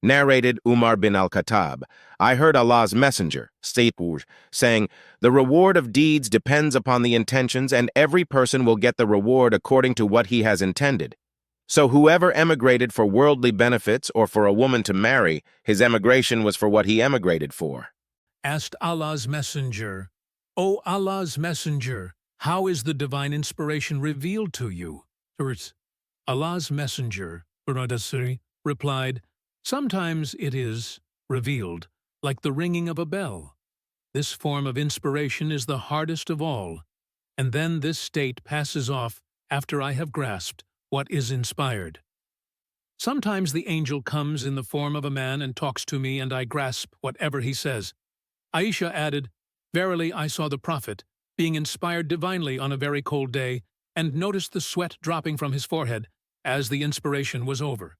Narrated Umar bin al-Khattab, I heard Allah's messenger, saying, "The reward of deeds depends upon the intentions, and every person will get the reward according to what he has intended. So whoever emigrated for worldly benefits or for a woman to marry, his emigration was for what he emigrated for." Asked Allah's messenger, "O Allah's messenger, how is the divine inspiration revealed to you?" Allah's messenger, replied, "Sometimes it is revealed, like the ringing of a bell. This form of inspiration is the hardest of all, and then this state passes off after I have grasped what is inspired. Sometimes the angel comes in the form of a man and talks to me, and I grasp whatever he says." Aisha added, "Verily I saw the Prophet, being inspired divinely on a very cold day, and noticed the sweat dropping from his forehead as the inspiration was over."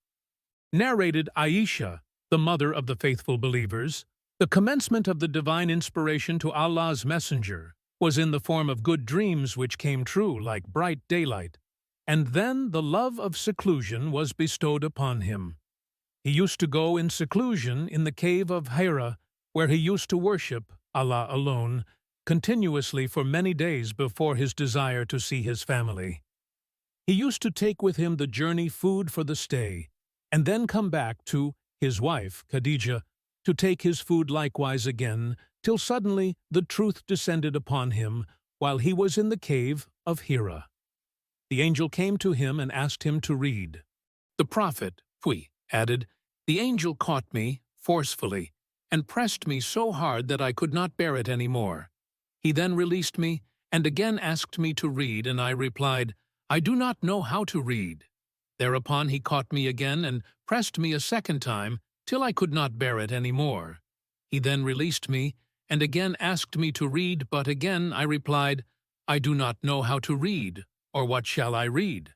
Narrated Aisha, the mother of the faithful believers, the commencement of the divine inspiration to Allah's messenger was in the form of good dreams which came true like bright daylight, and then the love of seclusion was bestowed upon him. He used to go in seclusion in the cave of Hira, where he used to worship Allah alone, continuously for many days before his desire to see his family. He used to take with him the journey food for the stay, and then come back to his wife, Khadija, to take his food likewise again, till suddenly the truth descended upon him while he was in the cave of Hira. The angel came to him and asked him to read. The Prophet, added, "The angel caught me forcefully and pressed me so hard that I could not bear it any more. He then released me and again asked me to read, and I replied, 'I do not know how to read.' Thereupon he caught me again and pressed me a second time till I could not bear it any more. He then released me and again asked me to read, but again I replied, 'I do not know how to read, or what shall I read?'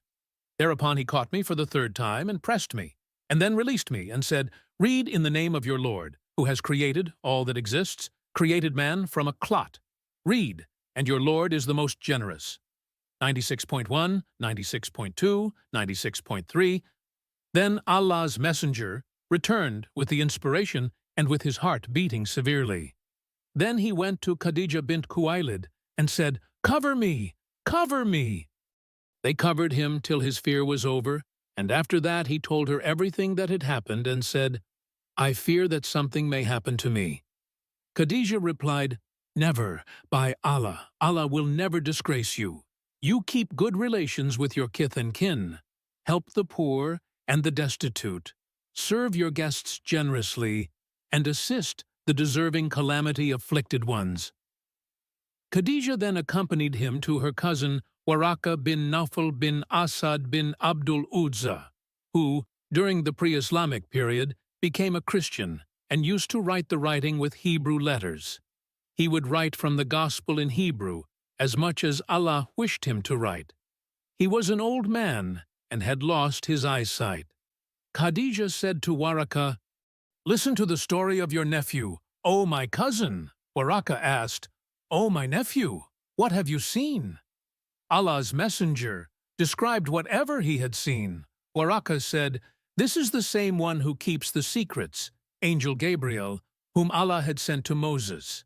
Thereupon he caught me for the third time and pressed me, and then released me and said, 'Read in the name of your Lord, who has created all that exists, created man from a clot. Read, and your Lord is the most generous.' 96.1, 96.2, 96.3. Then Allah's messenger returned with the inspiration and with his heart beating severely. Then he went to Khadija bint Khuwailid and said, 'Cover me! Cover me!' They covered him till his fear was over, and after that he told her everything that had happened and said, 'I fear that something may happen to me.' Khadija replied, 'Never, by Allah, Allah will never disgrace you. You keep good relations with your kith and kin, help the poor and the destitute, serve your guests generously, and assist the deserving calamity-afflicted ones.' Khadija then accompanied him to her cousin Waraka bin Nawfal bin Asad bin Abdul Uzza, who, during the pre-Islamic period, became a Christian and used to write the writing with Hebrew letters. He would write from the Gospel in Hebrew as much as Allah wished him to write. He was an old man and had lost his eyesight. Khadija said to Waraka, 'Listen to the story of your nephew, O my cousin.' Waraka asked, 'O my nephew, what have you seen?' Allah's messenger described whatever he had seen. Waraka said, 'This is the same one who keeps the secrets, Angel Gabriel, whom Allah had sent to Moses.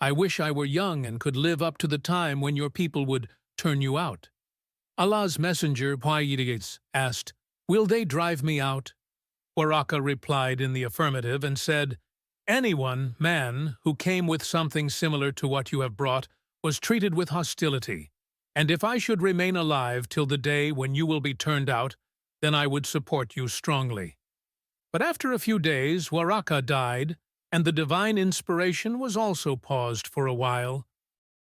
I wish I were young and could live up to the time when your people would turn you out.' Allah's messenger asked, 'Will they drive me out?' Waraka replied in the affirmative and said, 'Anyone, man, who came with something similar to what you have brought was treated with hostility, and if I should remain alive till the day when you will be turned out, then I would support you strongly.' But after a few days, Waraka died, and the divine inspiration was also paused for a while.